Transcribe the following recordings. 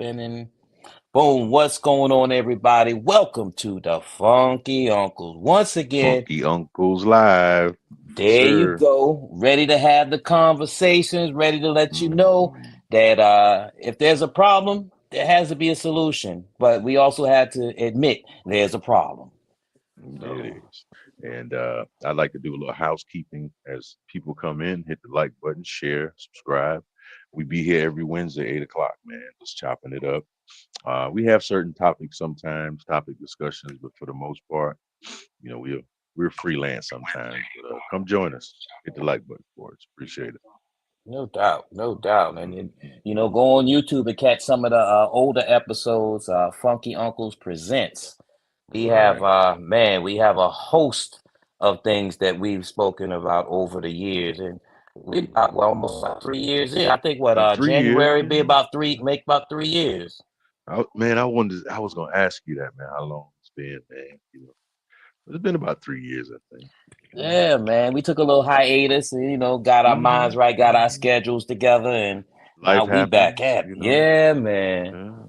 Spinning. Boom. What's going on, everybody? Welcome to the Funky Uncles. Once again, Funky Uncles Live. Yes, there you sir. go. Ready to have the conversations, ready to let you know Mhm. that if there's a problem, there has to be a solution. But we also have to admit there's a problem. It So, is. And I'd like to do a little housekeeping as people come in, hit the like button, share, subscribe. We be here every Wednesday, 8 o'clock, man, just chopping it up. We have certain topics sometimes, topic discussions, but for the most part, we're freelance sometimes. But come join us. Hit the like button for us. Appreciate it. no doubt, no doubt. And Mhm. go on YouTube and catch some of the older episodes. Funky Uncles Presents. We have, Right. we have a host of things that we've spoken about over the years, and we got almost like 3 years in. I think what About 3 years, January be man. make about 3 years. Man, I was gonna ask you that, man. How long it's been, man? It's been about 3 years, I think. Yeah, man. We took a little hiatus, and got our minds Hmm right, got our hmm schedules together, and now Life we back happens, at it. Yeah, man. Yeah.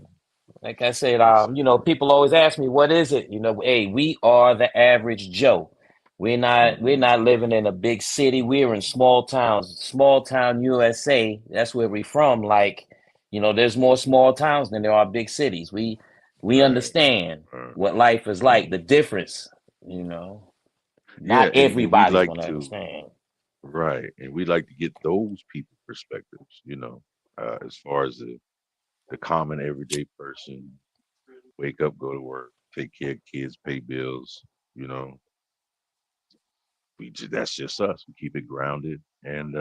Like I said, Yes, sir. people always ask me, what is it? Hey, we are the average Joe. We're not Hmm living in a big city. We're in small towns, small town USA. That's where we're from. Like, there's more small towns than there are big cities. We Right. understand Uh, what life is like, the mhm. difference, you know. Yeah, Not and we everybody's like gonna to understand. right, and we like to get those people perspectives, as far as the common everyday person, wake up, go to work, take care of kids, pay bills, you know, that's just us. We keep it grounded and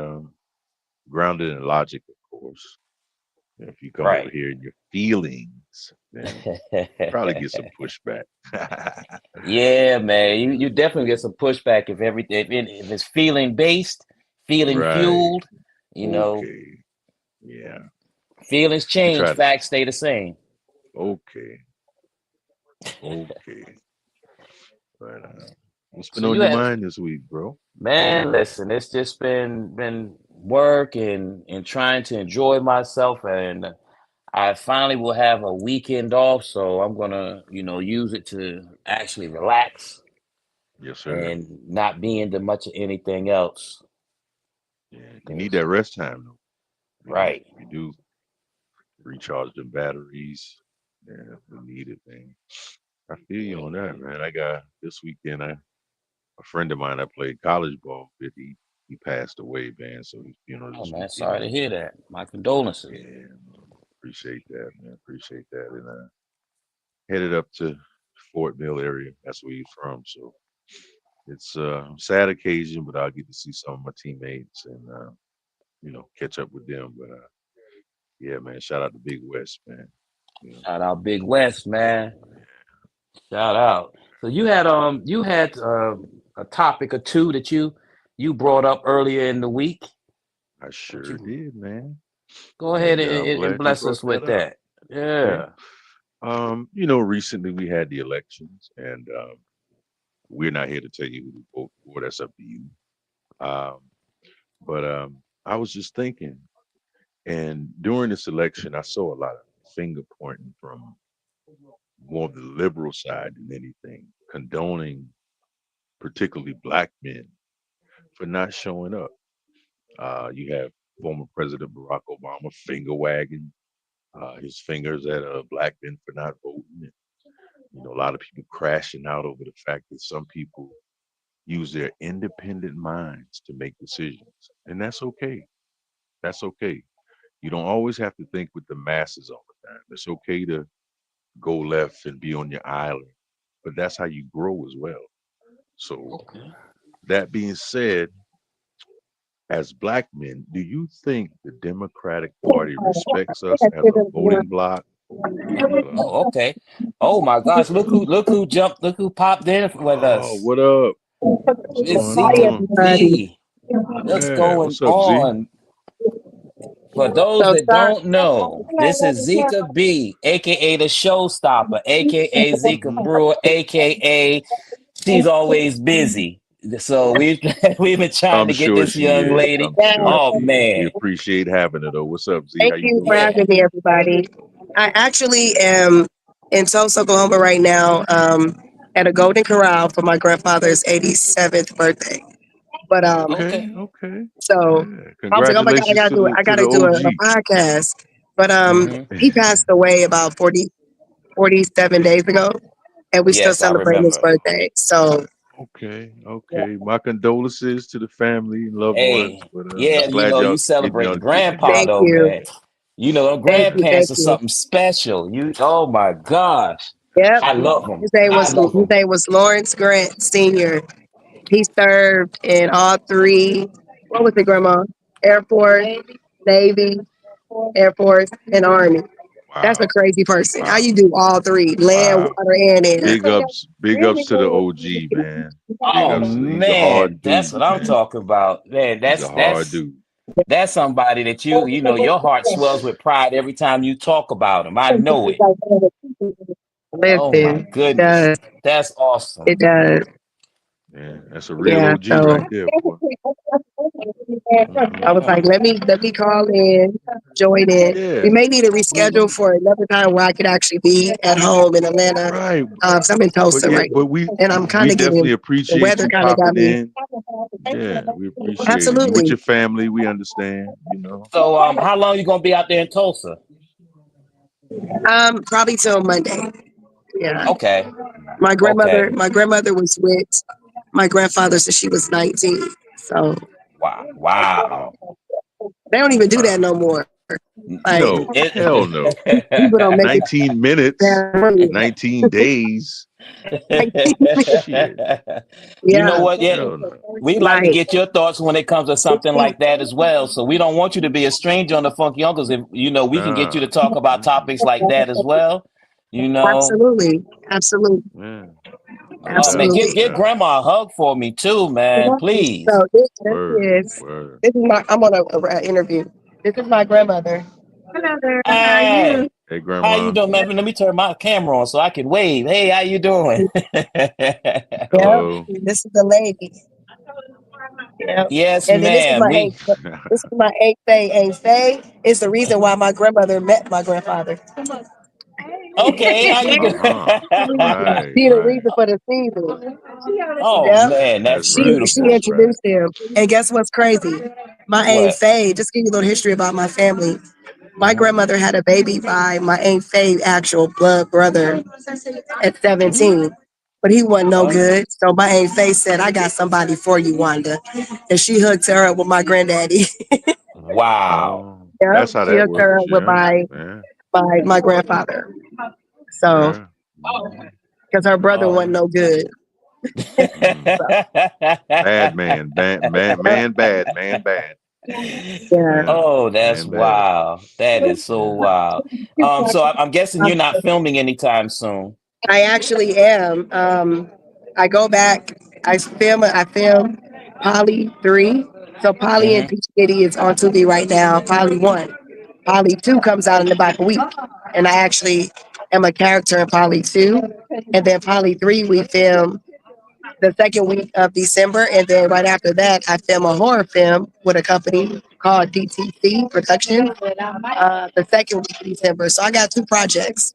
grounded in logic, of course. If you come over Right. here in your feelings, then probably get some pushback. Yeah, man. You definitely get some pushback if if it's feeling based, feeling Right. fueled, you know, Okay. Yeah. feelings We change, try to. facts stay the same. Okay. Okay. But what's been So on you your have, mind this week, bro? man, listen, it's just been work and trying to enjoy myself, and I finally will have a weekend off, so I'm gonna, use it to actually relax Yes, sir. and not be into much of anything else. Yeah. You need 'Cause- that rest time, though. right. You do recharge the batteries. Yeah, we need it, man. I feel you on that, man. I got this weekend. A friend of mine I played college ball with, he passed away, man. So Oh this man, weekend sorry to was hear that. My condolences. yeah, appreciate that, man. Appreciate that. And headed up to Fort Mill area. That's where he's from. So it's a sad occasion, but I'll get to see some of my teammates and catch up with them. But yeah, man, shout out to Big West, man. You know, Shout out Big West, man. yeah, Shout out. So you had a topic or two that you brought up earlier in the week. I Would sure you did, man. go ahead And and, I'm and and glad you bless brought us that with up. that? Okay. Yeah. Recently we had the elections, and we're not here to tell you who to vote for. That's up to you. Um, but I was just thinking, and during this election, I saw a lot of finger pointing from more of the liberal side than anything, condoning particularly black men for not showing up. You have former President Barack Obama finger wagging his fingers at black men for not voting. And, a lot of people crashing out over the fact that some people use their independent minds to make decisions. And that's okay. That's okay. You don't always have to think with the masses all the time. It's okay to go left and be on your island, but that's how you grow as well. So, Okay. that being said, as black men, do you think the Democratic Party respects us as a voting bloc? Oh, okay. Oh my gosh, look who popped in with Oh, us. what up? What's It's going Hi, Zika on? everybody. B. What's Yeah, going what's up, Z? on? For those So that sorry. don't know, this is Zika B, aka the Showstopper, aka Zika Hmm Brewer, aka she's always busy. So we've been trying I'm to get sure this she young is. lady. I'm Yeah. sure Oh she is. We man, appreciate having her though. What's up, Z? Thank How you you for doing? yeah. having me, everybody. I actually am in Tulsa, Oklahoma right now, at a Golden Corral for my grandfather's 87th birthday. But Okay, Okay. okay. so Yeah. I was like, oh my God, Congratulations I to the gotta do a OG. podcast. But Hmm. he passed away about 47 days ago, and we still Yes, I celebrating his remember. birthday. So Okay, yeah, okay. My condolences to the family and loved ones, Hey, but yeah, I'm glad you y'all celebrating getting grandpa thank together. though, you, man. You know, them thank you, thank grandparents are you. something special. Oh my gosh, Yep, I love them. his name I was love them. Lawrence Grant Senior. He served in all three. What was it, Grandma? Air Force, Navy, Air Force, and Army. That's a Wow, crazy person. How wow, you do all three, land, wow. water, and air? Big ups to the OG, man. Big Oh ups. He's a hard man, that's what dude, I'm man. talking about. Man, He's a hard dude. that's somebody that your heart swells with pride every time you talk about him. I know it. Oh my Listen, it goodness, does. that's awesome. It does. Yeah, that's a real Yeah. OG So right there, boy. I was like, Oh, let me call in, join in. We Yeah, may need to reschedule we for another time where I could actually be at home in Atlanta. right. So I'm in But Tulsa yeah, right but now, and I'm kind we of getting definitely the appreciate weather you kind of got popping me. in. Yeah, we appreciate it. You with Absolutely. your family, we understand, you know. so how long you gonna be out there in Tulsa? Probably till Monday. Yeah. Okay, My grandmother, okay. my grandmother was with my grandfather since she was 19. So Wow, Wow. wow. they don't even do that Wow. no more. Like No, hell no. people don't make it 19 minutes, that 19 days. like, Shit. You know yeah, what? Yeah, Hell no. we like to like get your thoughts when it comes to something like that as well. So we don't want you to be a stranger on the Funky Uncles. If we can get you Nah. to talk about Mm-mm. topics like that as well. You know, absolutely, absolutely, Yeah, no oh man, doubt, give no absolutely. give doubt. grandma a hug for me too, man, please. So Word, word. this is my I'm on a interview. This is my grandmother. Hello there. How are you? Hey, Hey, how you grandma. doing, man? Let me turn my camera on so I can wave. Hey, how you doing? Yep. Hello. This is the lady. Yep. Yes, And then this is ma'am. my We aunt. This is my aunt Faye. Aunt Faye is the reason why my grandmother met my grandfather. okay. How you doing? Uh-huh. Right, She the right. reason for the season. Oh Yep. man, That's that's right. She beautiful. That's right. introduced him. And guess what's crazy? My Aunt What? Faye, just give you a little history about my family. My Hmm. grandmother had a baby by my Aunt Faye actual blood brother at 17. But he wasn't no Oh, good. So my Aunt Faye said, I got somebody for you, Wanda. And she hooked her up with my granddaddy. wow. Oh, Yep. that's how She that hooked her works. up with Yeah, yeah, my grandfather. So yeah. Mhm, because her brother Oh. wasn't no good. mm. So, Bad man, yep. man bad. Yeah. Yeah, Oh, that's man bad. wow. That is so Yeah. wild. So I'm guessing you're not filming anytime soon. I actually am. I go back. I film Polly 3. So Polly and Hmm. Peach Kitty is on Tubi right now. Polly 1. Polly 2 comes out in about a week. And I actually am a character in Polly 2. And then Polly 3 we film the second week of December. And then right after that, I film a horror film with a company called DTC Production the second week of December. So I got two projects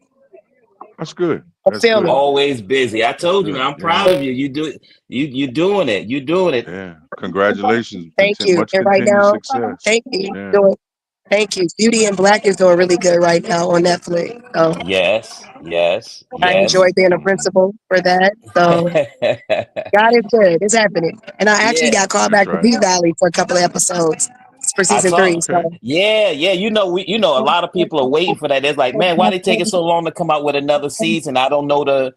That's good. of That's good. filming. Always busy. I That's told you, man. good. I'm Yeah, proud of you. You doing it. You doing it. yeah. Congratulations. Thank you. Much And right continued now, success. thank you. Yeah. Doing, thank you. Beauty and Black is doing really good right now on Netflix. So Yes, yes, I yes. enjoy being a Hmm. principal for that. So God is good. It's happening. And I actually Yeah, got called That's back to right. P Valley for a couple of episodes for I season three. saw. Okay. So Yeah, yeah. A lot of people are waiting for that. It's like, man, why they taking so long to come out with another season? I don't know the,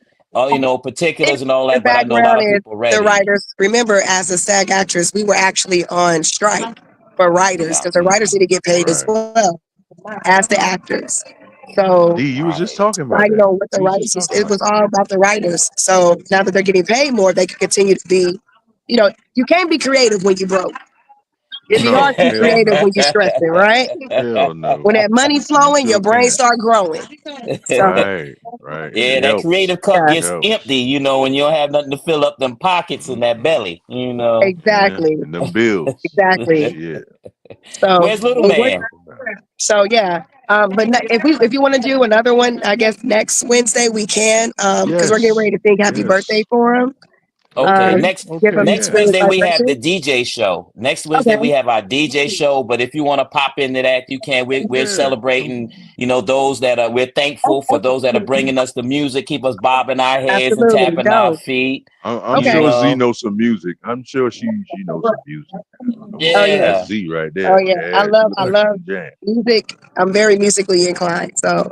particulars and all the that, but I know a lot background of is people are the ready. writers. Remember, as a SAG actress, we were actually on strike for writers Yeah. because the writers need to get paid as Right. well as the actors. So D, you was just Right. talking about I that. know what the We was just writers, talking it about was that. all about the writers. So now that they're getting paid more, they can continue to be, you can't be creative when you broke. It'd be hard No, to be hell creative no. when you're stressing, right? Hell no. When that money You flowing, sure your brain can't. start growing. So Right, right. Yeah, It that helps. creative cup yeah, It gets helps. empty, when you don't have nothing to fill up them pockets in that Hmm. belly. Yeah, exactly, and them bills. exactly. Shit. So Where's little and what? man? Talk about it. So yeah. If you want to do another one, I guess next Wednesday we can. Because we're getting Yes. ready to sing happy birthday Yes. for him. Okay, Okay. Give Okay. him next Yeah. his Wednesday we have vibration. the DJ show. Next Wednesday Okay, we have our DJ show. But if you want to pop into that, you can. We're Yeah. celebrating, those that are. We're thankful for those that are bringing us the music, keep us bobbing our heads and absolutely. tapping our Dope. feet. I'm You Okay. sure Z know, knows some music. I'm sure she knows some music. Come on, Oh man. yeah. That's yeah, Z right Oh there. yeah. I Yeah, she love know I how love to jam. music. I'm very musically inclined. So,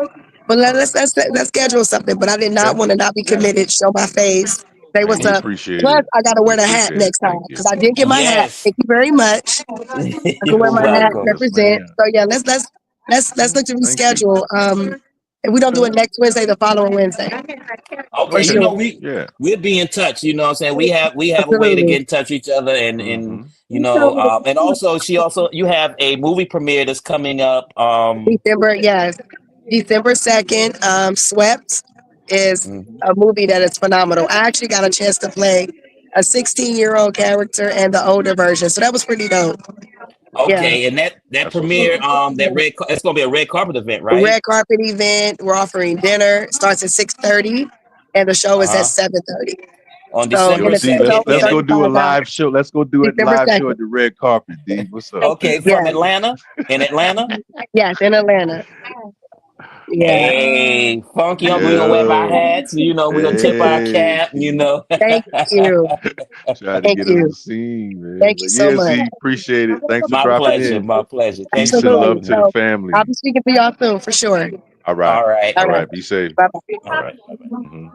but All right. let's schedule something. But I did not Okay. want to not be Yeah. committed. Show my face. Say Man, what's we up. appreciate Plus, it. I gotta We wear the hat appreciate it. next time Thank you. because I did get my hat. yes. Thank you very much. I can You're wear Yes, my hat, ma'am. welcome. Yes, represent. ma'am. So yeah, let's Okay. look to Thank you. reschedule. If we don't do Okay. it next Wednesday, the following Wednesday for Okay, Okay. sure. Yeah. we'll be in touch. You know what I'm saying? We have a way to Absolutely. get in touch with each other, and Mm-hmm. and also you have a movie premiere that's coming up. December, yes, December 2nd. Swept is Mm, a movie that is phenomenal. I actually got a chance to play a 16-year-old character and the older version, so that was pretty dope. Yeah, okay, and that That's what's up. premiere, it's gonna be a red carpet event, right? red carpet event. We're offering dinner. It starts at 6:30, and the show Uh is at huh. 7:30. On So, Yo, December and the Z, second, show is let's and it, go do a $35. live show. Let's go do a December live show 2nd. at the red carpet, D. What's up, okay, man? from Yes, Atlanta, in Atlanta. yes, in Atlanta. Yeah. Hey, Funky Uncle, we gonna wear our Yo. hats. We're gonna tip our Hey. cap. Thank you. Trying to Thank get on you. the scene, man. Thank you But so yeah, much. Z, appreciate it. Thanks for My dropping pleasure. in. My pleasure. Thank Peace and Absolutely. love you. to the So I'll family. be speaking to y'all soon for sure. All right. All right. All All right. right. Be safe. Bye All bye. right. Hmm.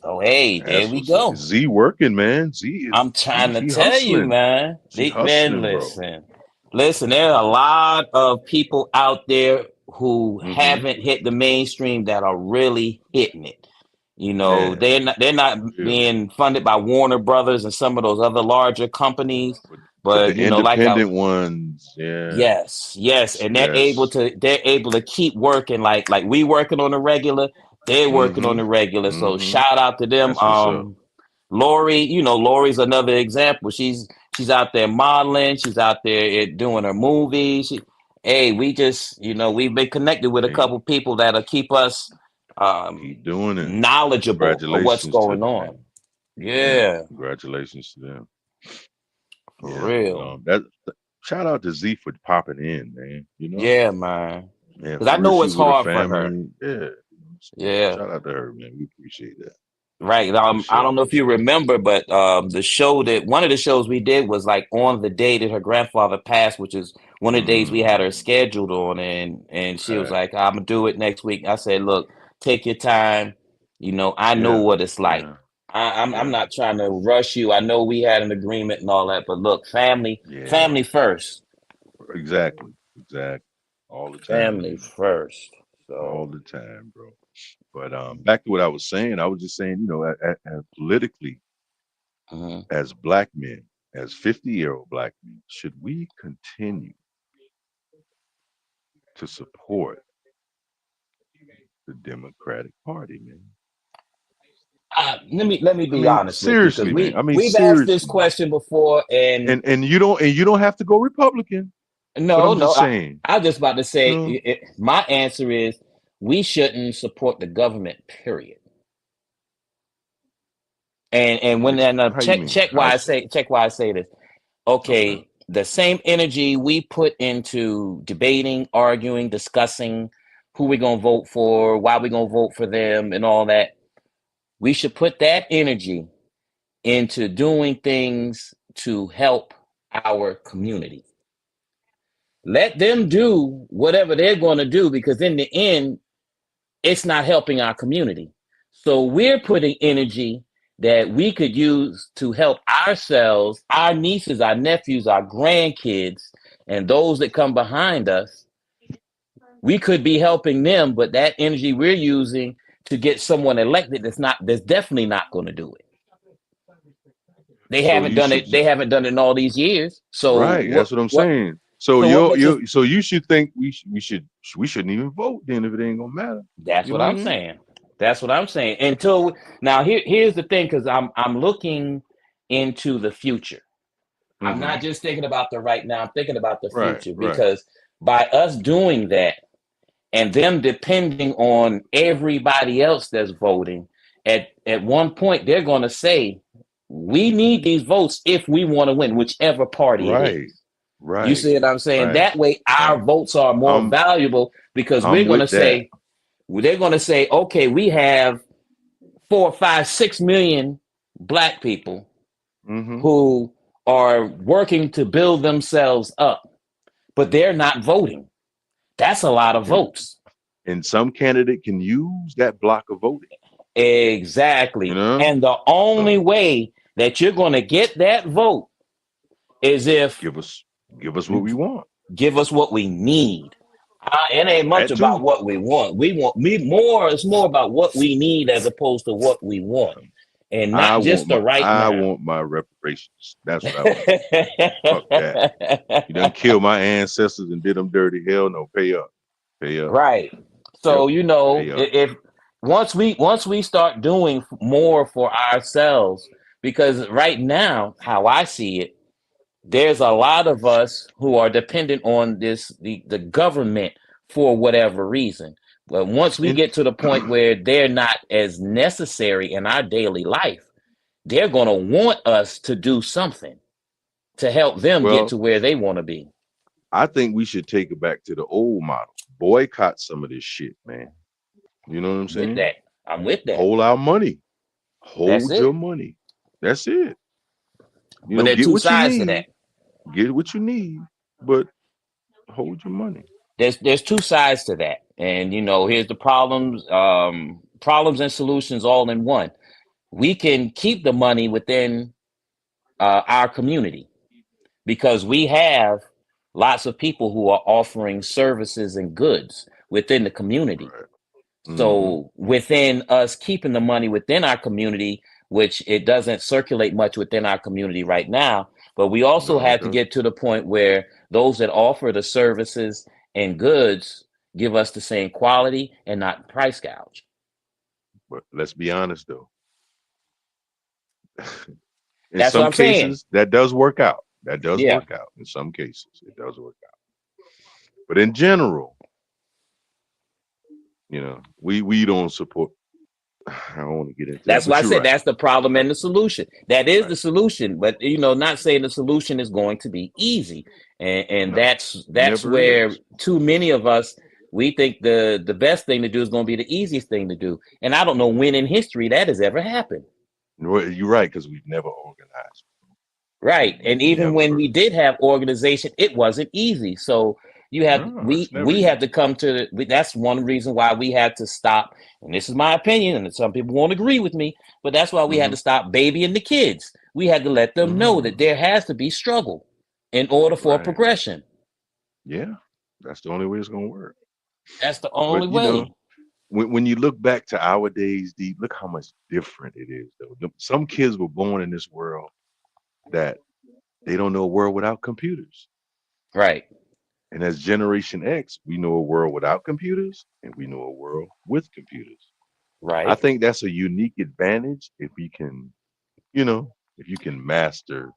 So hey, there That's we what's up. go. Z working, man. Z I'm is trying to she tell you, hustling. man. She Man, hustling, bro. listen. There are a lot of people out there who Hmm. haven't hit the mainstream that are really hitting it. Man, They're not really. being funded by Warner Brothers and some of those other larger companies. But But the independent ones, yeah. yes, and Yes. they're able to keep working like we working on the regular. They're working on Hmm. the regular. So Hmm. shout out to them. That's what's up. Lori, Lori's another example. She's out there modeling. She's out there doing her movie. Hey, we just we've been connected with a Hey, couple people that'll keep us keep doing it. knowledgeable of what's Congratulations to going them, man. on. Yeah, Yeah, congratulations to them. for Yeah, but real. shout out to Z for popping in, man. Yeah, man. Yeah, Because for I real, know she it's with her hard for her. family. Yeah, so Yeah. shout out to her, man. We appreciate that Right. for I sure, don't know for if you sure. remember, but one of the shows we did was like on the day that her grandfather passed, which is one of the days we had her Mm, scheduled on, and she was okay. like, "I'm gonna do it next week." I said, "Look, take your time. I know Yeah, what it's like. yeah, I'm yeah, not trying to rush you. I know we had an agreement and all that, but look, yeah. family first, Exactly, exactly. All the time, family man. first." All So, the time, bro. But back to what I was saying, I was just saying, politically, mhm. as black men, as 50-year-old black men, should we continue to support the Democratic Party, man? Let me I be mean, honest with you because seriously, man. I mean, we've asked this seriously. question before, and And you don't have to go Republican, but no, I'm no, just saying, I was just about to you say know, my answer is we shouldn't support the government, period. And when which and how you mean? check How why I so? say this. Okay. Okay, the same energy we put into debating, arguing, discussing who we're gonna vote for, why we're gonna vote for them, and all that. We should put that energy into doing things to help our community. Let them do whatever they're going to do because in the end, it's not helping our community. So we're putting energy that we could use to help ourselves, our nieces, our nephews, our grandkids, and those that come behind us. We could be helping them, but that energy we're using to get someone elected that's definitely not going to do it. They So haven't you done should it. They haven't done it in all these years. So right. That's what I'm what saying. So so what makes us you should think we shouldn't even vote then if it ain't gonna matter. That's You what know what I I'm mean? saying. That's what I'm saying. Now here's the thing, because I'm looking into the future. I'm Mm-hmm. not just thinking about the right now. I'm thinking about the Right, future right. because by us doing that and them depending on everybody else that's voting, at one point they're going to say, we need these votes if we want to win, whichever party it Right, is. You right, see what I'm saying? right, That way our right. votes are more I'm valuable because I'm with that. they're going to say, okay, we have 4, 5, 6 million black people Hmm. who are working to build themselves up, but they're not voting. That's a lot of And votes. and some candidate can use that block of voting. You Exactly. know, And the only so way that you're going to get that vote is if give us give us what we want. give us what we need. It ain't much That about too. what we want. We want me more. It's more about what we need as opposed to what we want, and not just the right I now. want my reparations. That's what I want. Fuck that. You done killed my ancestors and did them dirty. Hell no. Pay up. Pay up. Right. Yep. So Pay up. if once we start doing more for ourselves, because right now, how I see it, there's a lot of us who are dependent on the government for whatever reason. But once we And get to the point where they're not as necessary in our daily life, they're going to want us to do something to help them get well, to where they want to be. I think we should take it back to the old model. Boycott some of this shit, man. You know what I'm With saying? that, I'm with that. Hold our money. That's Hold your it. money. That's it. You But know, there are get two what you sides to that. need. Get what you need, but hold your money. There's two sides to that, and here's the problems and solutions all in one. We can keep the money within our community because we have lots of people who are offering services and goods within the community. Right. Mm-hmm. So within us keeping the money within our community, which it doesn't circulate much within our community right now, but we also No, it have to doesn't. get to the point where those that offer the services and goods give us the same quality and not price gouge. But let's be honest though. In That's what some I'm saying. cases, that does work out. That does Yeah. work out. In some cases, it does work out. But in general, we don't support. I don't want to get into that, That's why but I you're said right. that's the problem You're and right. the solution. That is Right. the solution, but not saying the solution is going to be easy. And No, it that's never where is. too many of us we think the best thing to do is going to be the easiest thing to do. And I don't know when in history that has ever happened. You're right because we've never organized. Right. And even when Never. we did have organization, it wasn't easy. So No, it's never we have easy. to come to that's one reason why we had to stop. And this is my opinion, and some people won't agree with me, but that's why we had Hmm. to stop babying the kids. We had to let them know that Hmm. there has to be struggle in order for Right. progression. Yeah. That's the only way it's gonna work. That's the only But way. when you look back to our days, deep, look how much different it is. Though some kids were born in this world that they don't know a world without computers. Right. And as Generation X, we know a world without computers and we know a world with computers. I Right. think that's a unique advantage if we can, if you can master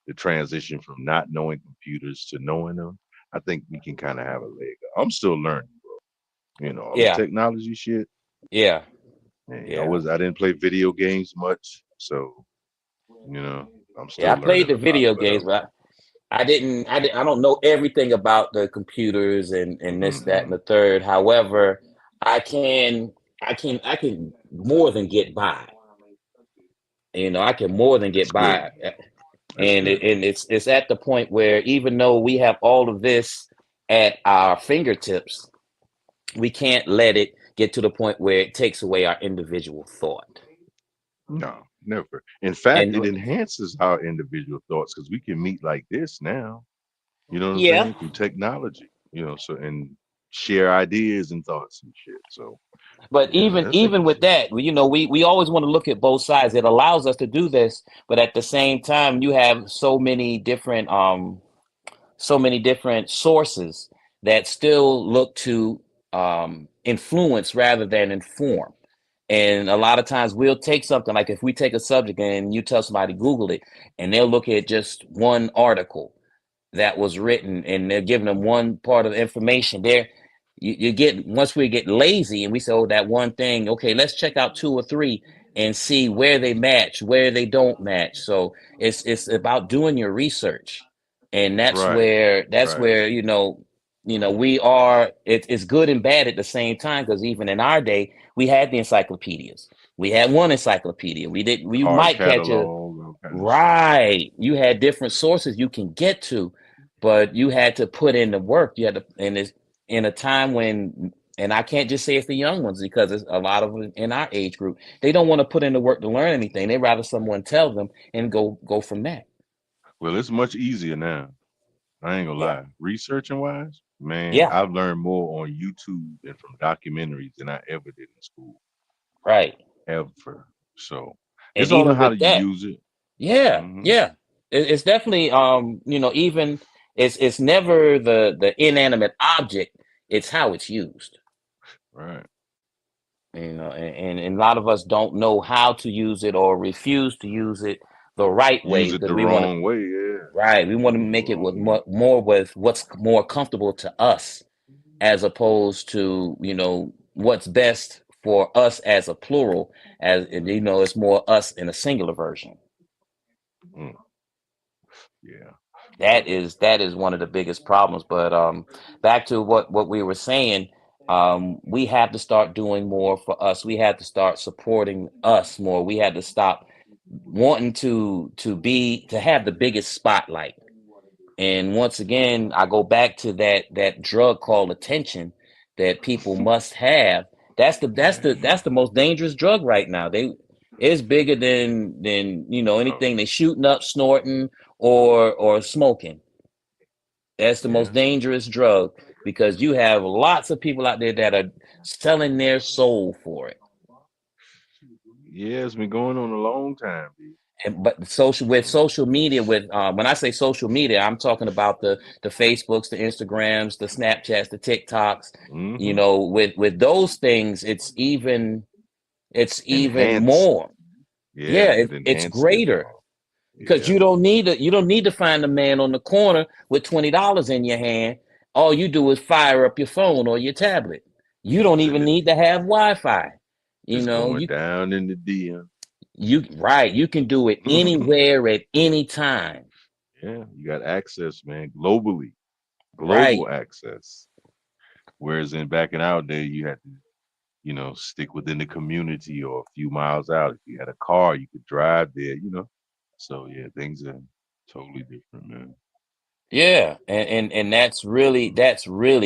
the transition from not knowing computers to knowing them. I think we can kind of have a leg up. I'm still learning, bro. All this Yeah. technology shit. Yeah. And Yeah. I didn't play video games much, so I'm Yeah. still I played learning the about it. video But games, but I don't know everything about the computers and this, that, and mhm. the third. However, I can I can more than get by. I can more than That's get good. by. That's good. And it's at the point where even though we have all of this at our fingertips, we can't let it get to the point where it takes away our individual thought. No, never. In fact, And it enhances our individual thoughts because we can meet like this now. You know what I'm yeah, saying? Through technology. So and share ideas and thoughts and shit. So but yeah, that's even with interesting. that, we always want to look at both sides. It allows us to do this, but at the same time, you have so many different sources that still look to influence rather than inform. And a lot of times we'll take something like if we take a subject and you tell somebody Google it, and they'll look at just one article, that was written, and they're giving them one part of the information there. You get, once we get lazy and we say, oh, that one thing, okay, let's check out two or three and see where they match, where they don't match. So it's about doing your research, and Right, that's right. where we are. It's good and bad at the same time, because even in our day, we had the encyclopedias. We had one encyclopedia. We Hard might catch a catalog, all kind of stuff. right. You had different sources you can get to, but you had to put in the work. You had to, and it's in a time when, and I can't just say it's the young ones, because it's a lot of them in our age group. They don't want to put in the work to learn anything. They rather someone tell them and go from that. Well, it's much easier now. I ain't gonna Yeah. lie. Researching wise, man, Yeah. I've learned more on YouTube and from documentaries than I ever did in school, Right. ever. So And it's all in even how with you that, use it. yeah, Hmm. yeah. It's definitely even it's never the inanimate object, it's how it's used. Right. And a lot of us don't know how to use it, or refuse to use it the right way, Use it because the we want to, wrong way, yeah. right, we want to Use it the make it with wrong way. more with what's more comfortable to us, as opposed to what's best for us as a plural, as it's more us in a singular version. Mm, yeah. That is one of the biggest problems. But back to what we were saying, we have to start doing more for us. We have to start supporting us more. We had to stop wanting to have the biggest spotlight. And once again, I go back to that drug called attention that people must have. That's the most dangerous drug right now. It's bigger than Oh, anything they shooting up, snorting, or smoking. That's the yeah. most dangerous drug, because you have lots of people out there that are selling their soul for it. Yeah, it's been going on a long time, B. And but social media, with when I say social media, I'm talking about the Facebooks, the Instagrams, the Snapchats, the TikToks. Mm-hmm. With those things, it's even Enhanced. more. Yeah, Yeah, it it's enhanced it greater, all. because Yeah. you don't need to find a man on the corner with $20 in your hand. All you do is fire up your phone or your tablet. You don't Send even it. need to have Wi-Fi. It's going You down in the DM. right. You can do it anywhere at any time. Yeah, you got access, man, globally, Right. global access. Whereas in back in our day, you had to, stick within the community or a few miles out. If you had a car, you could drive there. So yeah, things are totally different, man. Yeah. And that's really,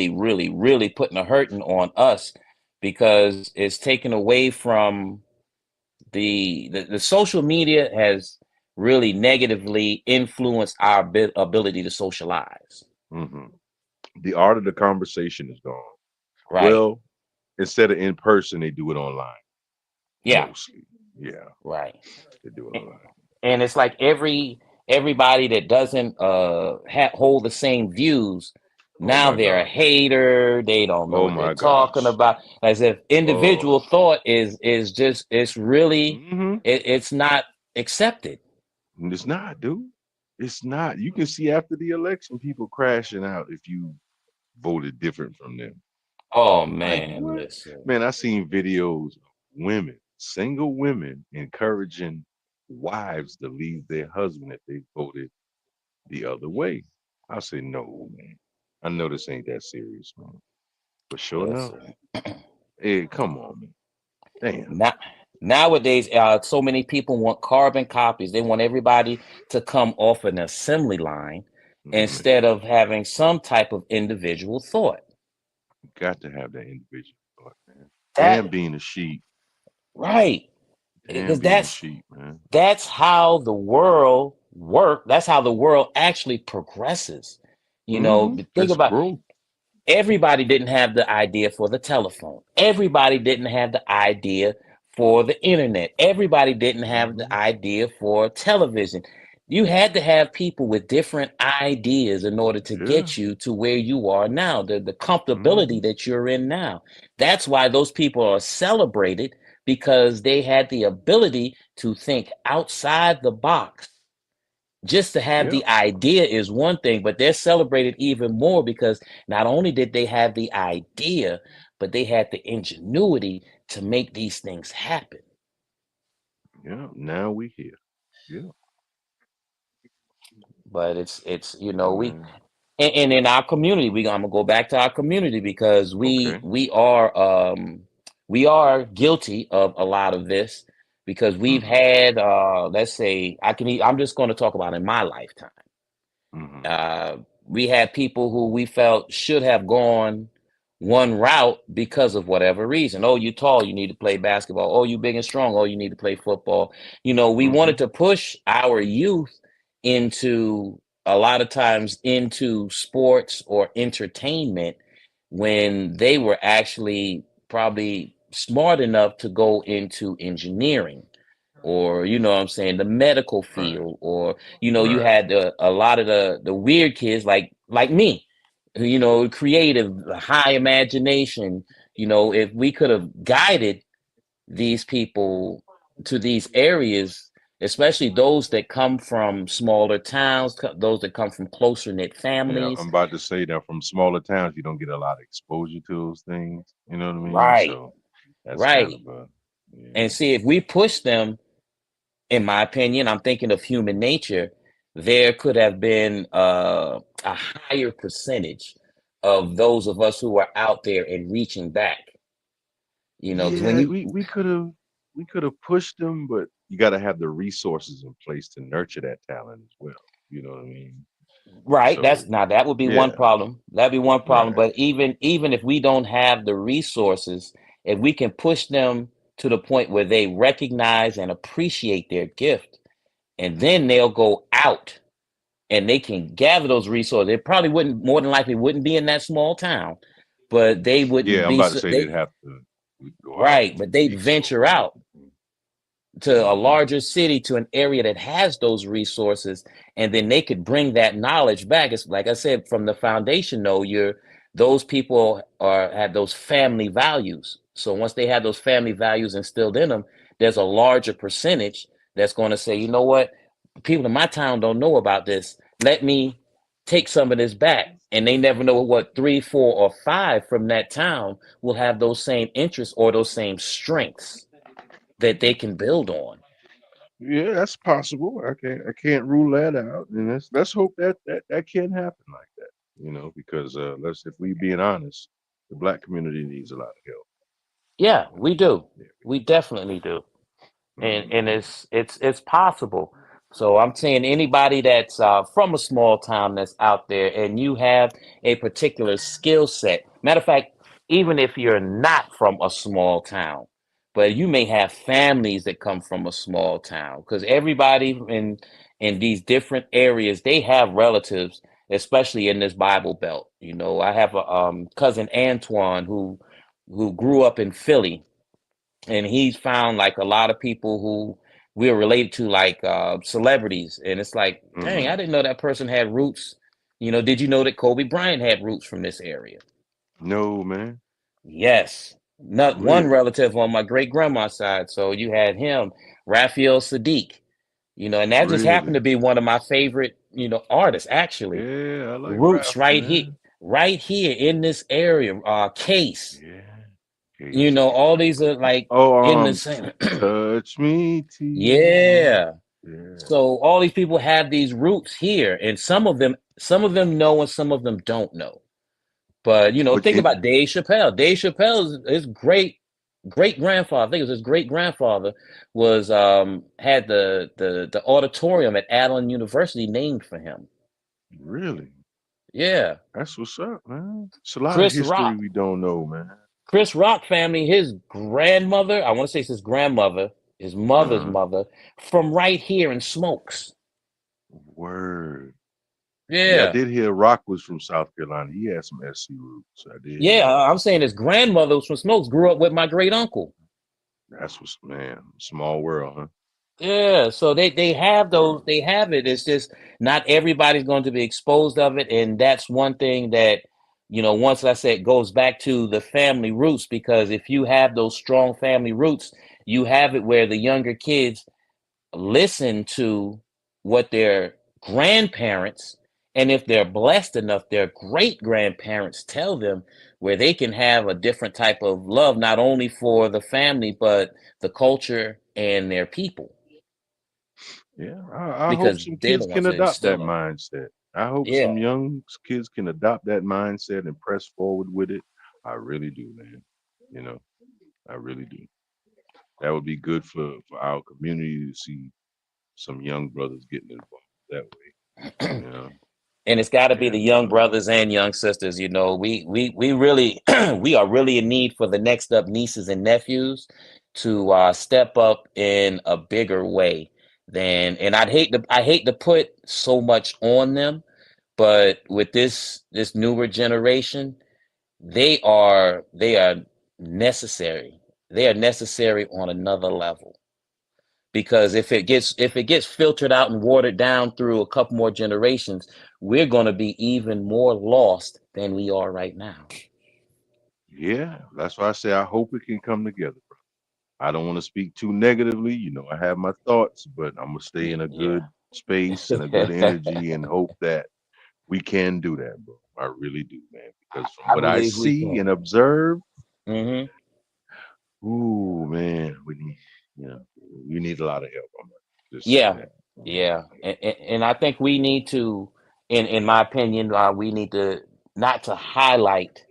really, really putting a hurting on us, because it's taken away from the social media has really negatively influenced our ability to socialize. Hmm. The art of the conversation is gone. Right. Well, instead of in person, they do it online Yeah. mostly. Yeah, Right. they do it A- online. And it's like everybody that doesn't hold the same views, Oh now my they're a gosh. hater. They don't know Oh what they're my talking gosh. about. As if individual Oh. thought is just it's really Hmm. it's not accepted. It's not, dude. It's not. You can see after the election people crashing out if you voted different from them. Oh Like man, what? listen. Man, I seen videos of women, single women, encouraging wives to leave their husband if they voted the other way. I say, no, man. I know this ain't that serious, man. But sure enough, Listen. hey, come on, man. Damn. Now, nowadays, so many people want carbon copies. They want everybody to come off an assembly line, Man, instead of having some type of individual thought. you got to have that individual thought, man. Damn That being a sheep. right, Damn because being a that's sheep, man. that's how the world work. That's how the world actually progresses. Think It's about, growth. everybody didn't have the idea for the telephone. Everybody didn't have the idea for the internet. Everybody didn't have the Hmm. idea for television. You had to have people with different ideas in order to Yeah. get you to where you are now, the comfortability Hmm. that you're in now. That's why those people are celebrated, because they had the ability to think outside the box. Just to have Yeah. the idea is one thing, but they're celebrated even more because not only did they have the idea, but they had the ingenuity to make these things happen. Yeah. Now we here. Yeah. But it's Yeah, we man. and in our community, I'm gonna go back to our community because Okay. we are guilty of a lot of this because we've Mm-hmm. had let's say I'm just going to talk about in my lifetime. Mm-hmm. Uh, we had people who we felt should have gone one route because of whatever reason. Oh, you tall, you need to play basketball. Oh, you big and strong. Oh, you need to play football. We Mm-hmm. wanted to push our youth into a lot of times into sports or entertainment when they were actually probably smart enough to go into engineering or what I'm saying, the medical Right. field, or you Right. had a lot of the weird kids like me, who creative, high imagination. If we could have guided these people to these areas, especially those that come from smaller towns, those that come from closer knit Yeah, families, I'm about to say that from smaller towns, you don't get a lot of exposure to those things. You know what I mean? right, So that's kind right, of a and yeah. see if we push them. In my opinion, I'm thinking of human nature, there could have been a higher percentage of those of us who are out there and reaching back. Because when Yeah, you we could have pushed them, but you got to have the resources in place to nurture that talent as well. You know what I mean? right, that's So now that would be one yeah, problem. That'd be one problem. right. But even if we don't have the resources, if we can push them to the point where they recognize and appreciate their gift, and then they'll go out and they can gather those resources. It probably wouldn't, more than likely, wouldn't be in that small town, but they wouldn't Yeah, I'm be. about to say they'd have to go out Right, and but they'd seek some. venture out to a Hmm. larger city, to an area that has those resources, and then they could bring that knowledge back. It's like I said, from the foundation, though, those people have those family values. So once they have those family values instilled in them, there's a larger percentage that's going to say, you know what, people in my town don't know about this. Let me take some of this back. And they never know what three, four, or five from that town will have those same interests or those same strengths that they can build on. Yeah, that's possible. I can't rule that out, and let's hope that can happen like that. Because let's if we being honest, the black community needs a lot of help. Yeah, we do. Yeah. We definitely do. And Hmm. it's possible. So I'm saying anybody that's from a small town that's out there and you have a particular skill set. Matter of fact, even if you're not from a small town, but you may have families that come from a small town, because everybody in these different areas, they have relatives, especially in this Bible Belt. I have a cousin Antoine who grew up in Philly, and he's found like a lot of people who we're related to, like celebrities, and it's like, dang, I Hmm. didn't know that person had roots. Did you know that Kobe Bryant had roots from this area? No, man. Yes. Not one Really? relative on my great grandma's side. So you had him, Raphael Sadiq, and that just happened to Really? be one of my favorite, artists actually. Yeah, I like Roots Ralph, man. right here in this area. Case, Yeah. Case. all these are like Oh, in the same. touch me, tease. Yeah. Yeah. So all these people have these roots here, and some of them know, and some of them don't know. But But think it about Dave Chappelle. Dave Chappelle, his great grandfather, I think it was his great grandfather, was had the auditorium at Allen University named for him. really, Yeah. that's what's up, man. It's a lot of Chris history Rock. we don't know, man. Chris Rock family, his grandmother, I want to say it's his grandmother, his mother's Uh-huh. mother, from right here in Smokes. Word. Yeah, I Yeah. did hear Rock was from South Carolina. He had some SC roots. I did hear Yeah, that. I'm saying his grandmother was from Smokes, grew up with my great uncle. That's what's man. Small world, huh? Yeah, so they have those, they have it. It's just not everybody's going to be exposed of it, and that's one thing that once I said goes back to the family roots, because if you have those strong family roots, you have it where the younger kids listen to what their grandparents, and if they're blessed enough, their great grandparents tell them where they can have a different type of love, not only for the family, but the culture and their people, Yeah, I hope because some they're the kids ones can that adopt that instill them. mindset. I hope Yeah. some young kids can adopt that mindset and press forward with it. I really do, man. You know, I really do. That would be good for our community to see some young brothers getting involved that way. You know, And it's got to be yeah, the young brothers and young sisters. You know, we really we are really in need for the next up nieces and nephews to step up in a bigger way than. And I hate to put so much on them, but with this newer generation, they are necessary. They are necessary on another level, because if it gets filtered out and watered down through a couple more generations, we're going to be even more lost than we are right now. yeah. That's why I say I hope it can come together. I don't want to speak too negatively. You know, I have my thoughts, but I'm gonna stay in a Yeah. good space and a good energy and hope that we can do that, bro. I really do, man. Because from I what I believe we see and can. observe, Hmm. ooh, man, we need a lot of help. I'm gonna just say Yeah, that. yeah, and I think we need to, in my opinion, we need to not to highlight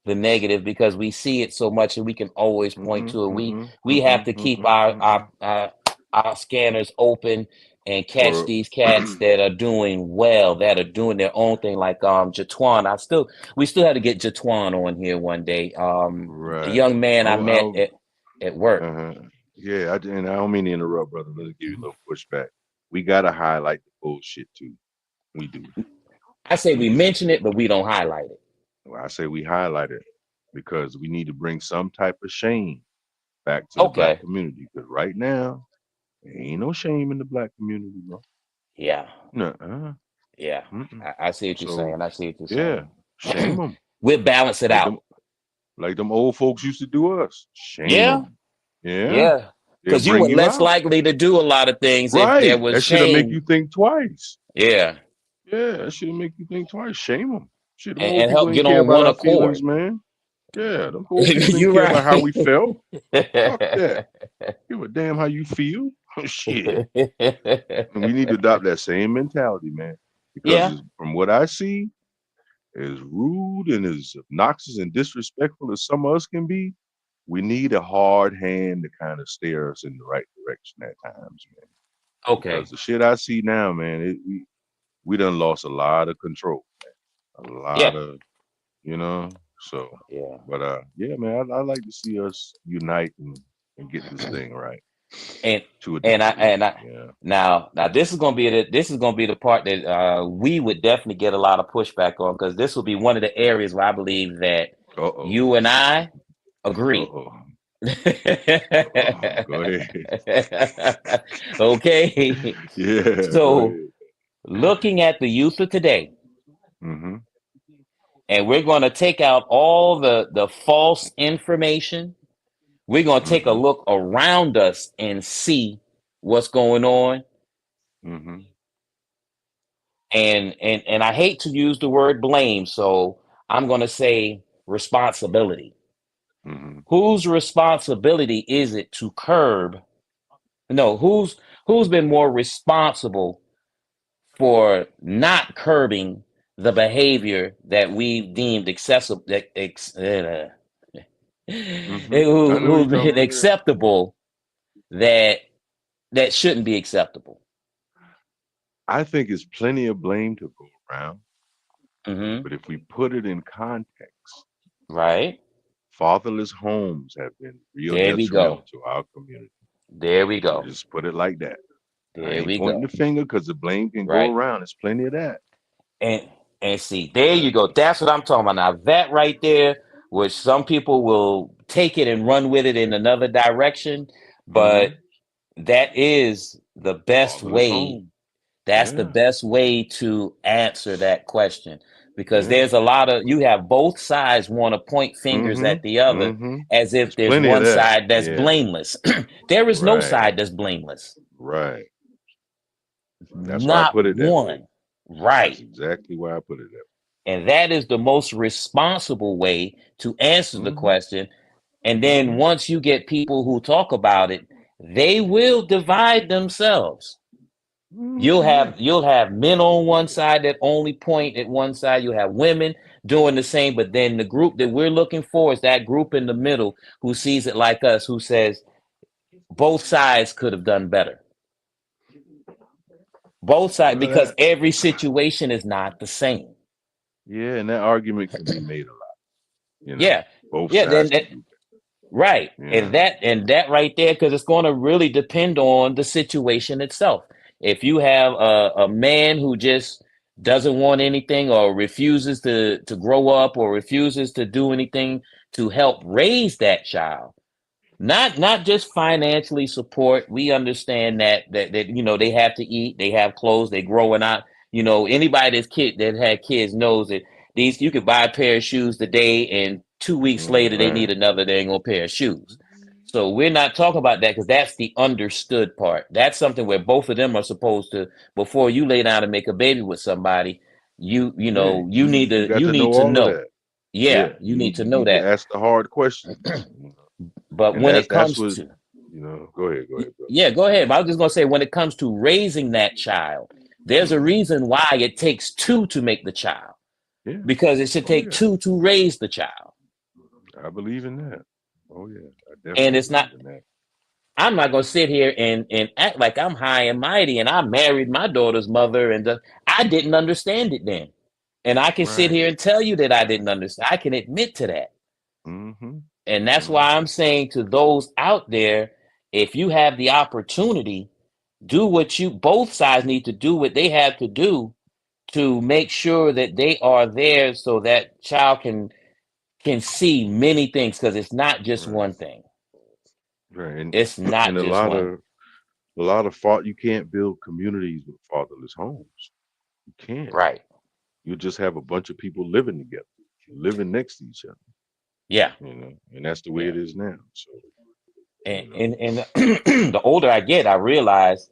the negative, because we see it so much and we can always point Mm-mm, to it. We mm-mm, we have mm-mm, to keep mm-mm, our mm-mm. scanners open and catch For these cats that are doing well, that are doing their own thing, like Jatuan. We still had to get Jatuan on here one day. A right. young man I met I'll at work. uh-huh. Yeah, and I don't mean to interrupt, brother. Let's give you a little pushback. We gotta highlight the bullshit too. We do. I say We we do. mention it, but we don't highlight it. Well, I say we highlight it because we need to bring some type of shame back to the black Okay. community. Because right now, there ain't no shame in the black community, bro. Yeah. Nuh-uh. Yeah. Mm-mm. I see what you're So saying. I see what you're yeah, shame saying. them We'll balance it like out. them like them old folks used to do us. Shame Yeah. them. Yeah, Yeah. they'll Because you bring were you less out. likely to do a lot of things if there Right. was That should make you shame. think twice. Yeah. Yeah, that should make you think twice. Shame them. Shit, them old And people help ain't get care on about one our accord. feelings, man. Yeah, them old people ain't You're care about how we right. felt. Fuck that. Give a damn how you feel. Shit. And we need to adopt that same mentality, man. Because Yeah. from what I see, as rude and as obnoxious and disrespectful as some of us can be, we need a hard hand to kind of steer us in the right direction at times, man. Okay. Because the shit I see now, man, we done lost a lot of control, man. A lot Yeah. of, you know. So, Yeah. but yeah, man, I like to see us unite and get this thing right And to a and I degree. and I Yeah. now this is gonna be the part that we would definitely get a lot of pushback on, because this will be one of the areas where I believe that Uh oh. you and I Uh agree. oh. Go ahead. Okay. Yeah, go So, ahead. looking at the youth of today, Mm-hmm. and we're going to take out all the false information. We're going to take a Mm-hmm. look around us and see what's going on. Mm-hmm. And I hate to use the word blame, so I'm going to say responsibility. Mm-hmm. Whose responsibility is it to curb? No, who's been more responsible for not curbing the behavior that we deemed accessible, Mm-hmm. I know who's you're talking been about that. acceptable, that shouldn't be acceptable. I think it's plenty of blame to go around, Hmm. but if we put it in context, Right. fatherless homes have been real There we detrimental go. to our community. There we I'm gonna go. just put it like that. I There ain't we pointing the go. finger because the blame can go Right. around. There's plenty of that. And see, there you go. That's what I'm talking about. Now that right there, which some people will take it and run with it in another direction, Mm-hmm. but that is the best Fatherless way. home. That's the Yeah. best way to answer that question, because Yeah. there's a lot of, you have both sides want to point fingers Mm-hmm. at the other, Mm-hmm. as if There's there's plenty of one that. side that's Yeah. blameless. There is no Right. side that's blameless. Right. That's why I Not put it that way. one. That's Right. exactly why I put it that And that is the most responsible way to answer way. the Mm-hmm. question. And then Mm-hmm. once you get people who talk about it, they will divide themselves. You'll Yeah. have men on one side that only point at one side. You have women doing the same, but then the group that we're looking for is that group in the middle who sees it like us, who says both sides could have done better. Both sides, Well, because every situation is not the same. yeah, and that argument can be made a lot. You know, Yeah, both yeah. sides Then can do right, that. and Yeah. that right there, because it's going to really depend on the situation itself. If you have a man who just doesn't want anything or refuses to grow up or refuses to do anything to help raise that child, not just financially support. We understand that they have to eat, they have clothes, they growing up. Anybody that had kids knows that these you could buy a pair of shoes today and 2 weeks later they need Right. another dang old pair of shoes. So we're not talking about that because that's the understood part. That's something where both of them are supposed to, before you lay down and make a baby with somebody, Yeah. you need You to got you to know need to all of know. that. Yeah, Yeah. you need to You know need to that. ask the hard questions. But And when it that's comes what to Go ahead, bro. Yeah, go ahead. But I was just gonna say, when it comes to raising that child, there's a Mhm. reason why it takes two to make the child, Yeah. because it should Oh take yeah. two to raise the child. I believe in that. Oh yeah. I And definitely it's not. believe in that. I'm not gonna sit here and act like I'm high and mighty, and I married my daughter's mother, and I didn't understand it then. And I can sit Right. here and tell you that I didn't understand. I can admit to that. Mm-hmm. And that's why Mm-hmm. I'm saying to those out there, if you have the opportunity, do what you both sides need to do what they have to do to make sure that they are there so that child can see many things, because it's not just Right. one thing. Right. And It's not and a just lot one. of a lot of fault you can't build communities with fatherless homes. You can't. Right. You just have a bunch of people living together, living next to each other, Yeah. and that's the way Yeah. it is now. So, you know, And the older I get, I realize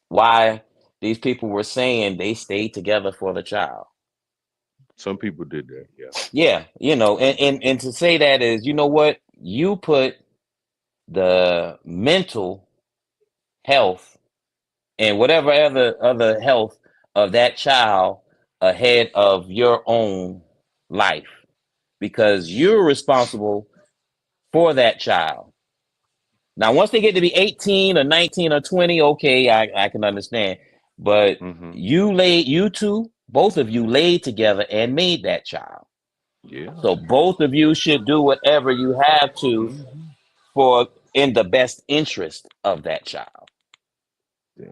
why these people were saying they stayed together for the child. some people did that. Yeah. Yeah, and to say that is, you know what? You put the mental health and whatever other health of that child ahead of your own life, because you're responsible for that child. Now, once they get to be 18 or 19 or 20, okay, I can understand. But Mm-hmm. you two, both of you laid together and made that child. Yeah. So both of you should do whatever you have to Mm-hmm. for in the best interest of that child. Yeah.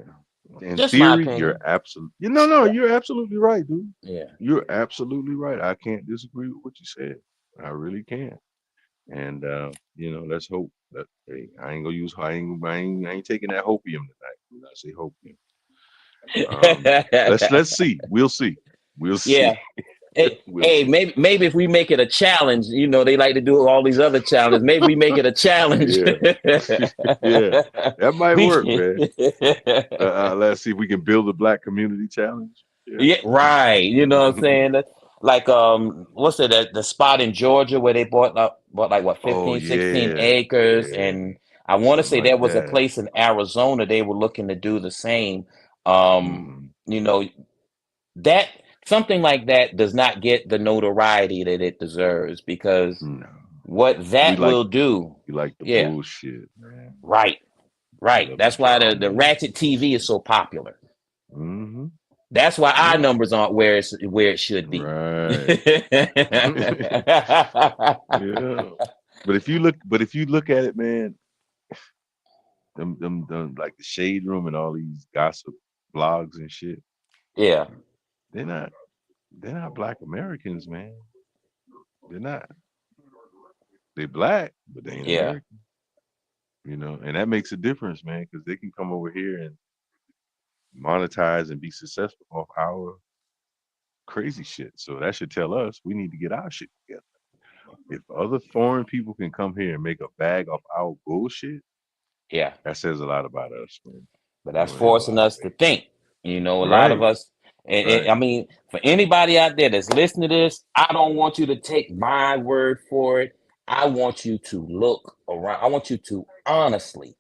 In Just my theory, you're opinion. absolutely no, Yeah. you're absolutely right, dude. Yeah. You're absolutely right. I can't disagree with what you said. I really can't. And let's hope that hey, I ain't gonna use I ain't taking that hopium tonight. When I say hopium. Let's see. We'll see. We'll see. Yeah. Hey, We'll hey, see. maybe if we make it a challenge, they like to do all these other challenges. Maybe we make it a challenge. Yeah. Yeah. That might we work, can, man. Let's see if we can build a black community challenge. Yeah. yeah, right. You know what I'm saying? Like what's it, the spot in Georgia where they bought like what, Oh 15, 16 yeah. acres, Yeah. and I want to Something say there like was a that. place in Arizona they were looking to do the same. Um, Hmm. you know, that something like that does not get the notoriety that it deserves, because No. what We that like will do, we like the yeah, bullshit, man. right, We right. love the That's why the drama. Ratchet TV is so popular. Hmm. That's why our Yeah. numbers aren't where it should be. Right. Yeah. But if you look at it, man, them like the shade room and all these gossip blogs and shit, Yeah, they're not they're not black Americans, man. They're not. They black, but they ain't yeah, American. And that makes a difference, man, because they can come over here and monetize and be successful off our crazy shit. So that should tell us we need to get our shit together. If other foreign people can come here and make a bag off our bullshit, yeah. that says a lot about us, man. but that's Well, hell, forcing us to think. You know, a lot of right, us, and right. I mean, for anybody out there that's listening to this, I don't want you to take my word for it. I want you to look around. I want you to honestly,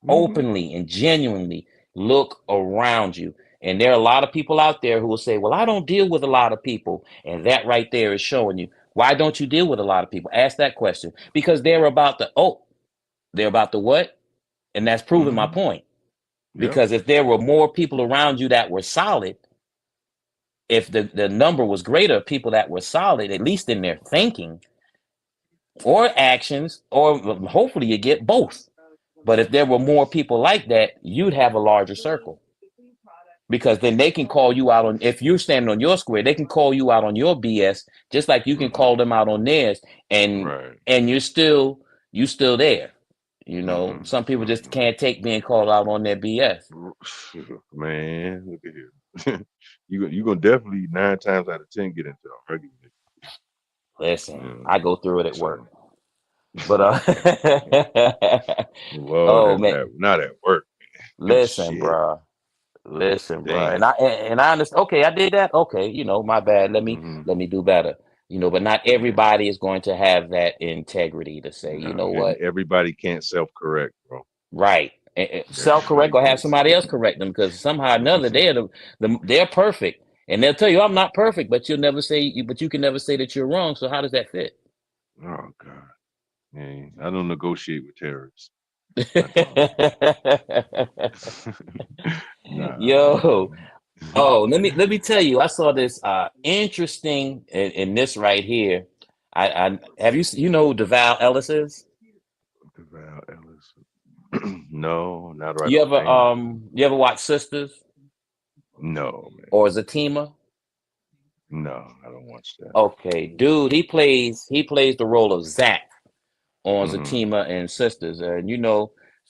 Hmm. openly, and genuinely look around you. And there are a lot of people out there who will say, well, I don't deal with a lot of people. And that right there is showing you, why don't you deal with a lot of people? Ask that question. Because they're about the what? And that's proving my Hmm. point. Yep. Because if there were more people around you that were solid, if the number was greater of people that were solid, at least in their thinking or actions, or hopefully you get both. But if there were more people like that, you'd have a larger circle, because then they can call you out on, if you're standing on your square, they can call you out on your BS, just like you can Hmm. call them out on theirs, and Right. you still there. You know, Hmm. some people just Hmm. can't take being called out on their BS. Man, look at here. You gonna definitely 9 times out of 10 get into an argument. Listen, Yeah. I go through it at work. So, But Lord, oh have man, not at work. listen, Shit. bruh. Listen, bro, Damn. and I understand. Okay, I did that. Okay, my bad. Let me Hmm. let me do better. But not Yeah. everybody is going to have that integrity to say, you No, know and what, everybody can't self-correct, bro. right? Self Everybody correct or have can't. somebody else correct them, because somehow or another they're perfect, and they'll tell you I'm not perfect, but you can never say that you're wrong. So how does that fit? Oh God. Man, I don't negotiate with terrorists. I don't. Nah, Yo, man. oh, let me tell you, I saw this interesting in this right here. I have you know who DeVal Ellis is? Val Ellis. No, not right You ever offhand. watch Sisters No, man. or Zatima? No, I don't watch that. Okay, dude, he plays the role of Zach on Hmm. Zatima and Sisters, and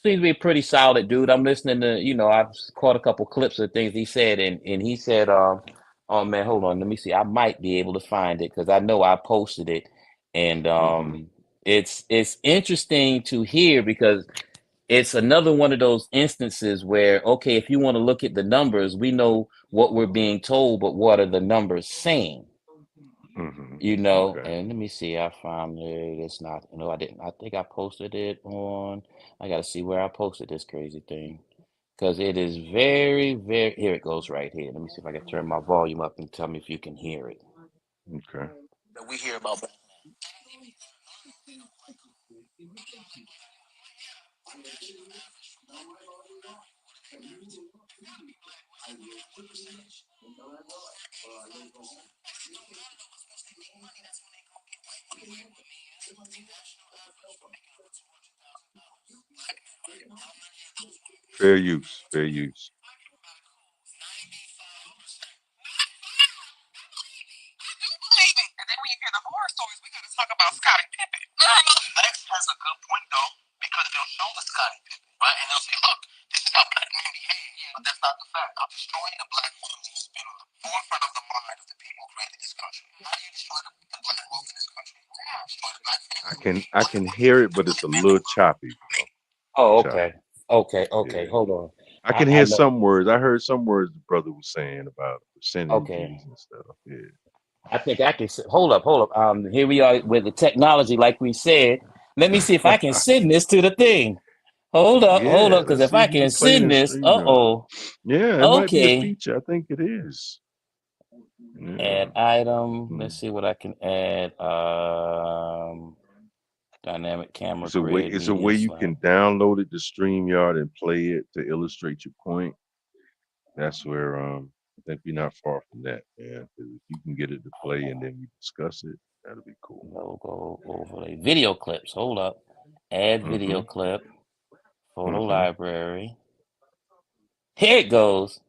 seems to be a pretty solid dude. I'm listening to, I've caught a couple clips of things he said, and he said, oh man, hold on, let me see, I might be able to find it because I know I posted it, and Hmm. it's interesting to hear, because it's another one of those instances where, okay, if you want to look at the numbers, we know what we're being told, but what are the numbers saying? Hmm. Okay. And let me see, I found it. It's not, I didn't. I think I posted it on. I got to see where I posted this crazy thing, because it is very, very. Here it goes right here. Let me see if I can turn my volume up and tell me if you can hear it. Okay. That we hear about. Fair use. Fair use. And then when you hear the horror stories, we got to talk about Scottie Pippen. Lex has a good point though, because they'll show the Scottie Pippen, right? And they'll say, look, this is how black men behave. But that's not the fact. I'm destroying the black woman who's been on the forefront of the mind of the people who created this country. How do you destroy the black woman in this country? Destroy the black I family. can I can hear it, but it's a little choppy, bro. Oh, okay. Choppy. Okay. Yeah. Hold on. I can I hear know. some words. I heard some words the brother was saying about Okay. percentages and stuff. Yeah. I think I can. Hold up. Hold up. Here we are with the technology, like we said. Let me see if I can send this to the thing. Hold up. Hold Yeah, up. Because let's if see if I you can can play it send in this, StreamYard. Yeah, it might be a okay. feature. I think it is. Yeah. Add item. Hmm. Let's see what I can add. Dynamic camera It's a way. grid It's a way media you slide. can download it to StreamYard and play it to illustrate your point. That's where I think we're not far from that, man. 'Cause if you can get it to play and then we discuss it, that'll be cool. Logo overlay. Video clips. Hold up. Add Mm-hmm. video clip. Photo Mm-hmm. library. Here it goes.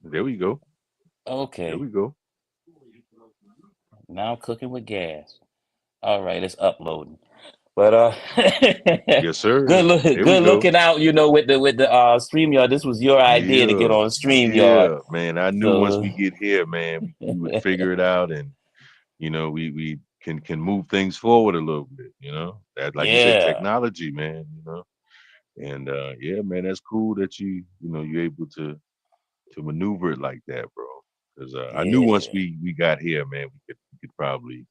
There we go. There Okay. we go. Now cooking with gas. All right, it's uploading. But Yes, sir. There we good go. looking out, with the StreamYard. This was your idea to get Yeah. on StreamYard. Yeah, man. I knew once So we get here, man, we would figure it out and we can move things forward a little bit, That like you said, yeah. technology, man, And yeah, man, that's cool that you're able to maneuver it like that, bro. Because I knew once Yeah. we got here, man, we could probably,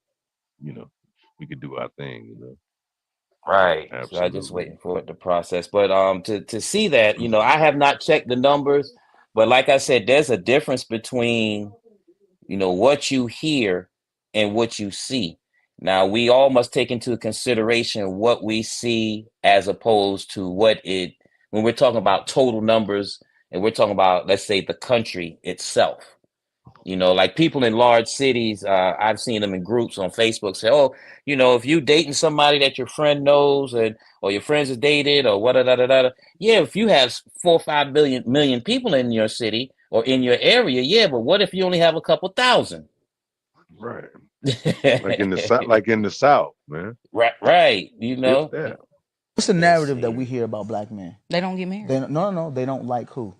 you know, we could do our thing. Right. So I just Absolutely. waiting for it to process. But to see that, I have not checked the numbers, but like I said, there's a difference between, what you hear and what you see. Now, we all must take into consideration what we see as opposed to when we're talking about total numbers and we're talking about, let's say, the country itself. Like people in large cities, I've seen them in groups on Facebook say, "Oh, if you dating somebody that your friend knows, or your friends have dated, or what, da, da, da, da, yeah, if you have 4 or 5 million people in your city or in your area, yeah, but what if you only have a couple thousand?" Right. Like in the south, man. Right, right. If that. What's the Let's narrative that see. we hear about black men? They don't get married. No, they don't like who?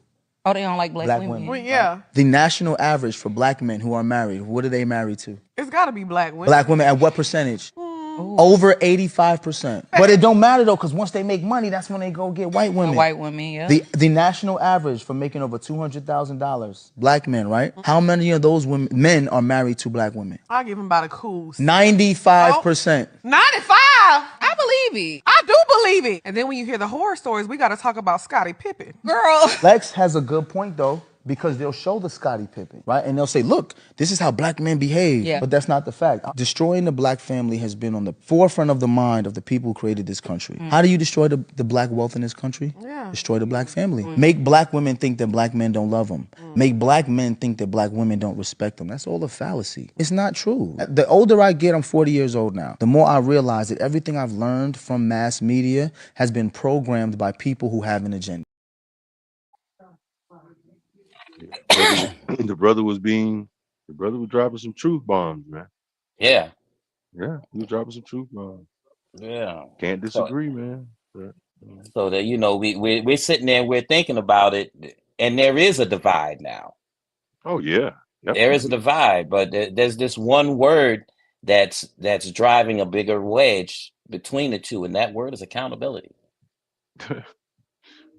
Oh, they don't like black Black women. women. Well, yeah, The national average for black men who are married, what are they married to? it's got to be black women. Black women at what percentage? Ooh. Over 85%. But it don't matter though, because once they make money, that's when they go get white women. White women, yeah. The national average for making over $200,000, black men, right? How many of those men are married to black women? I'll give him about a cool 95%. 95. I believe it. I do believe it. And then when you hear the horror stories, we got to talk about Scottie Pippen. Girl. Lex has a good point though, because they'll show the Scottie Pippen, right? And they'll say, look, this is how black men behave. Yeah. But that's not the fact. Destroying the black family has been on the forefront of the mind of the people who created this country. How do you destroy the black wealth in this country? Yeah. Destroy the black family. Make black women think that black men don't love them. Make black men think that black women don't respect them. That's all a fallacy. It's not true. The older I get, I'm 40 years old now, the more I realize that everything I've learned from mass media has been programmed by people who have an agenda. The brother was dropping some truth bombs, man. Yeah, Yeah, he was dropping some truth bombs. yeah. Can't So, disagree, man. But, so that we're sitting there and we're thinking about it, and there is a divide now. oh yeah, There is a definitely. divide, but there's this one word that's driving a bigger wedge between the two, and that word is accountability.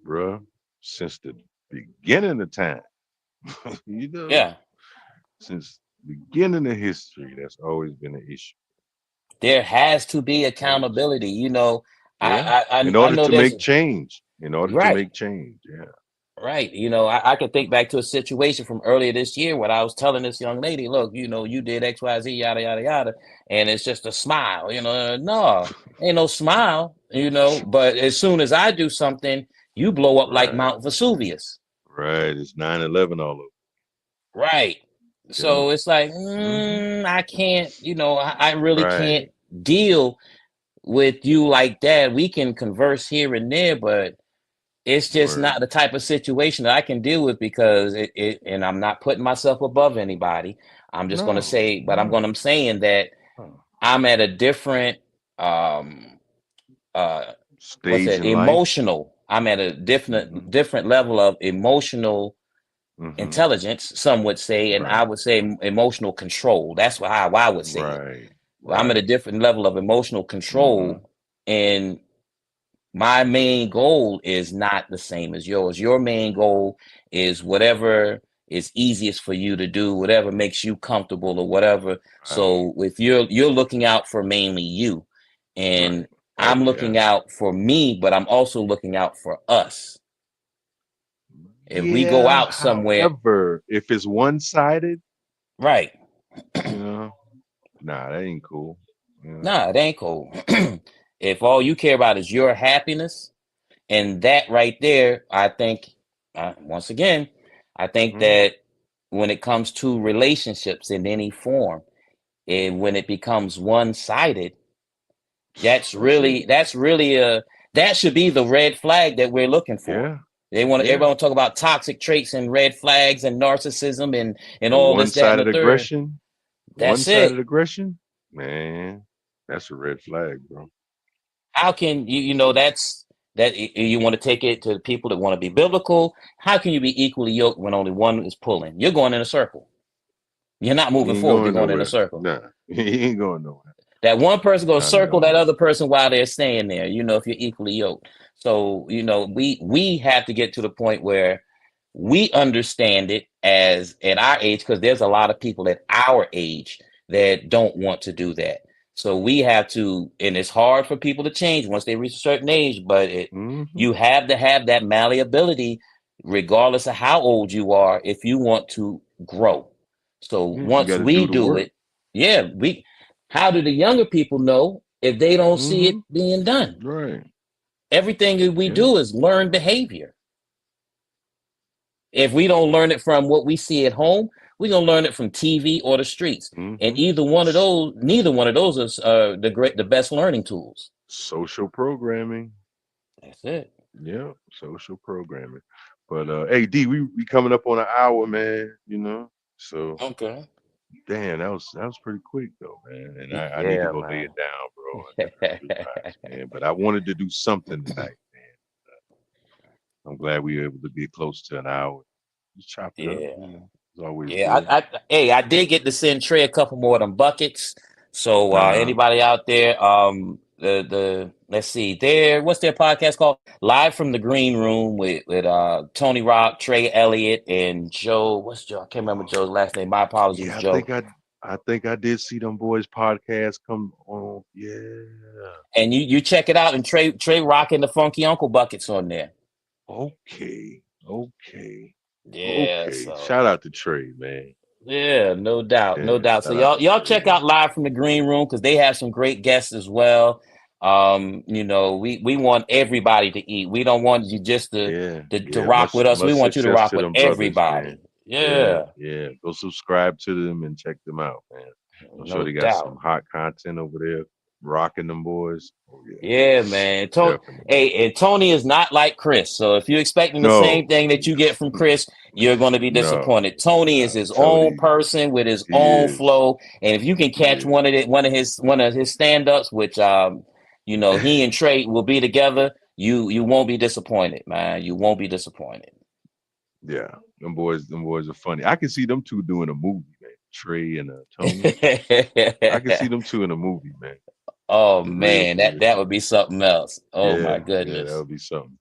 Bruh, since the beginning of time, Yeah, since the beginning of history, that's always been an issue. there has to be Always. accountability. Yeah. I In order know to there's make change. In order to right. make change. Yeah. Right. I can think back to a situation from earlier this year when I was telling this young lady, look, you did X, Y, Z, yada, yada, yada. And it's just a smile, no, ain't no smile, but as soon as I do something, you blow up like Right. Mount Vesuvius. Right. It's 9/11 all over. Right. Yeah. So it's like, I can't, I really can't Right. deal with you like that. We can converse here and there, but it's just Word. not the type of situation that I can deal with because and I'm not putting myself above anybody. I'm just going to No. say, but I'm No. saying that Huh. I'm at a different, what's Stage that? in life. Emotional. I'm at a different level of emotional Mhm. intelligence, some would say, and I Right. would say emotional control. That's how I would say it. Right. I'm at a Right. different level of emotional control, Mhm. and my main goal is not the same as yours. Your main goal is whatever is easiest for you to do, whatever makes you comfortable or whatever. Right. So if you're looking out for mainly you, and Right. I'm Oh looking yeah. out for me, but I'm also looking out for us. If we go Yeah. out somewhere, However, if it's one-sided, right? nah, that ain't cool. Yeah. Nah, it ain't cool. If all you care about is your happiness, and that right there, I think, once again, I think Mhm. that when it comes to relationships in any form, and when it becomes one-sided, that's really that should be the red flag that we're looking for. Yeah. They want Yeah. everyone to talk about toxic traits and red flags and narcissism and The all this, that, and one-sided the third. aggression. That's One-sided it. aggression, man. That's a red flag, bro. How can that's that you want to take it to the people that want to be biblical? How can you be equally yoked when only one is pulling? You're going in a circle. You're not He moving ain't forward. You're going going in a nowhere. circle. Nah, he ain't going nowhere. That one person gonna I circle that know. other person while they're staying there, if you're equally yoked. So, we have to get to the point where we understand it as at our age, because there's a lot of people at our age that don't want to do that. So we have to, and it's hard for people to change once they reach a certain age, but you have to have that malleability regardless of how old you are if you want to grow. So Yes, you once got to we do the do work. it, yeah, how do the younger people know if they don't see it being done? Right. Everything that we Yeah. do is learned behavior. If we don't learn it from what we see at home, we're gonna learn it from TV or the streets. And neither one of those is the best learning tools. Social programming. That's it. Yeah, social programming. But hey D, we coming up on an hour, man. So Okay. damn, that was pretty quick though, man. And I need to Yeah, go lay man. it down, bro. I relax, man. But I wanted to do something tonight, man. I'm glad we were able to get close to an hour. Just chop it up. Yeah. It's always Yeah, good. I did get to send Trey a couple more of them buckets. So Uh-huh. anybody out there, let's see, what's their podcast called? Live from the Green Room with Tony Rock, Trey Elliott, and Joe. What's Joe? I can't remember Joe's last name. My apologies, Yeah, Joe. I think I did see them boys podcast come on. Yeah. And you check it out, and Trey rocking the Funky Uncle buckets on there. Okay. Yeah. Okay. So Shout out to Trey, man. yeah, no doubt, no Yeah, doubt. So shout out to y'all Trey, check out Live from the Green Room because they have some great guests as well. We want everybody to eat. We don't want you just to rock with us. We Much want you to success rock to with them brothers, everybody. man. Yeah, Yeah. Go subscribe to them and check them out, man. I'm sure no they got doubt. some hot content over there, rocking them boys. Oh yeah. Yeah, man. Definitely. Hey, and Tony is not like Chris. So if you're expecting the same thing that you get from Chris, you're going to be disappointed. Tony is his own person with his own flow, and if you can catch one of his stand-ups, which he and Trey will be together, you won't be disappointed, man. You won't be disappointed. Yeah, them boys are funny. I can see them two doing a movie, man. Trey and Tony. I can see them two in a movie, man. Oh man, that would be something else. Oh my goodness. Yeah, that would be something.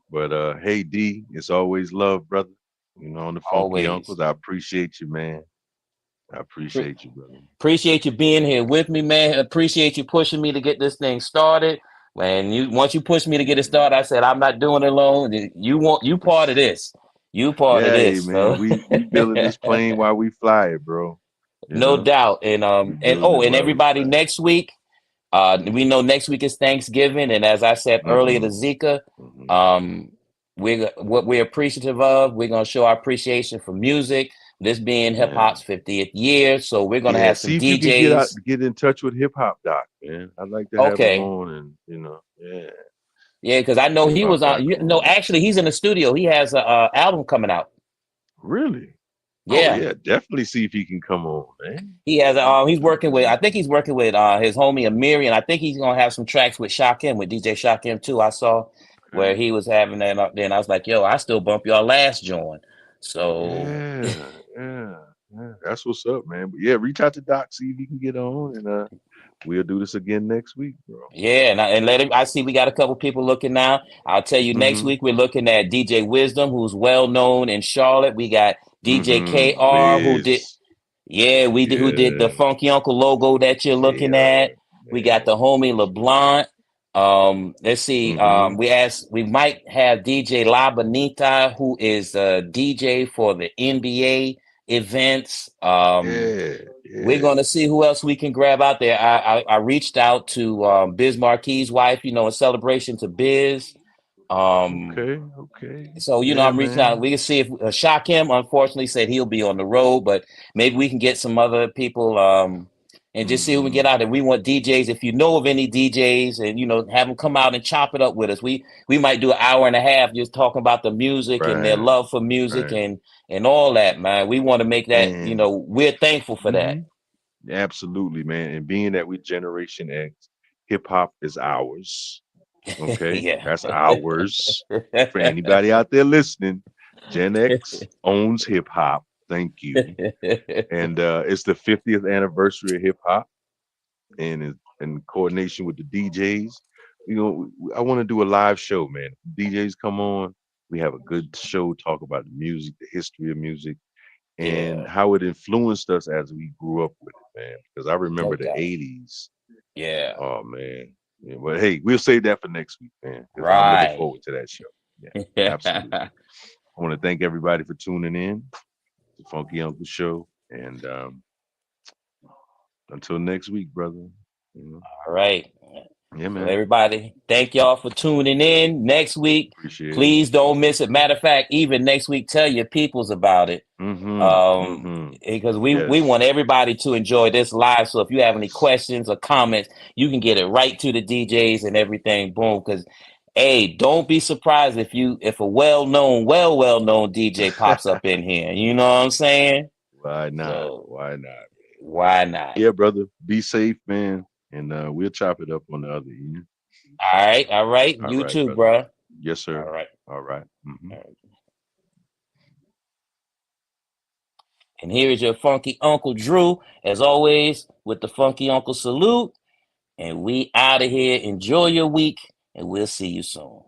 But hey D, it's always love, brother. On the Funky Uncles. I appreciate you, man. I appreciate you, brother. Appreciate you being here with me, man. Appreciate you pushing me to get this thing started. Once you pushed me to get it started, I said I'm not doing it alone. You part of this. You part of this, man. So. We building this plane while we fly it, bro. No doubt. And everybody next week. We know next week is Thanksgiving, and as I said earlier to Zika, we're appreciative of. We're gonna show our appreciation for music. This being hip hop's 50th year, so we're gonna have some if DJs. You can get in touch with Hip Hop Doc, man. I'd like to have him on, and Yeah, because I know he was on. Actually, he's in the studio. He has a album coming out. Really? Yeah. Oh, yeah, definitely see if he can come on, man. He has he's working with his homie Amiri, and I think he's gonna have some tracks with Shakim, with DJ Shakim too. I saw where he was having that up there, and I was like, yo, I still bump y'all last joint. So yeah, that's what's up, man. But yeah, reach out to Doc, see if he can get on, and we'll do this again next week, bro. Yeah, and let him. I see we got a couple people looking now. I'll tell you next week we're looking at DJ Wisdom, who's well known in Charlotte. We got DJ KR who did the Funky Uncle logo that you're looking at. We got the homie LeBlanc. Let's see. We might have DJ La Bonita, who is a DJ for the NBA events. We're gonna see who else we can grab out there. I reached out to Biz Marquis's wife, in celebration to Biz. Okay. So I'm reaching out. We can see if Shakim unfortunately said he'll be on the road, but maybe we can get some other people and just see who we get out there. We want DJs. If you know of any DJs, and have them come out and chop it up with us. We might do an hour and a half just talking about the music and their love for music and all that, man. We want to make that. We're thankful for that. Absolutely, man. And being that we Generation X, hip hop is ours. Okay, that's ours. For anybody out there listening, Gen X owns hip hop. Thank you. And it's the 50th anniversary of hip hop, and in coordination with the DJs. You know, I want to do a live show, man. DJs come on, we have a good show, talk about the music, the history of music, and Yeah. how it influenced us as we grew up with it, man. Because I remember No the doubt. 80s. Yeah. Oh man. Yeah, but hey, we'll save that for next week, man. Because I'm looking Right. forward to that show. Yeah, absolutely. I want to thank everybody for tuning in to the Funky Uncle Show. And until next week, brother. You know, All right. yeah, So man. everybody, thank y'all for tuning in. Next week, Appreciate please don't miss it. Matter of fact, even next week, tell your peoples about it. it. Because we Yes. want everybody to enjoy this live. So if you have any questions or comments, you can get it right to the DJs and everything. Boom. Because hey, don't be surprised if a well-known DJ pops up in here. You know what I'm saying? Why not? So Why not? why not? Yeah, brother. Be safe, man. And we'll chop it up on the other end. All right. All You right, too, brother. bruh. Yes, sir. All right. All right. Mhm. All right. And here is your funky Uncle Drew, as always, with the funky Uncle salute. And we out of here. Enjoy your week, and we'll see you soon.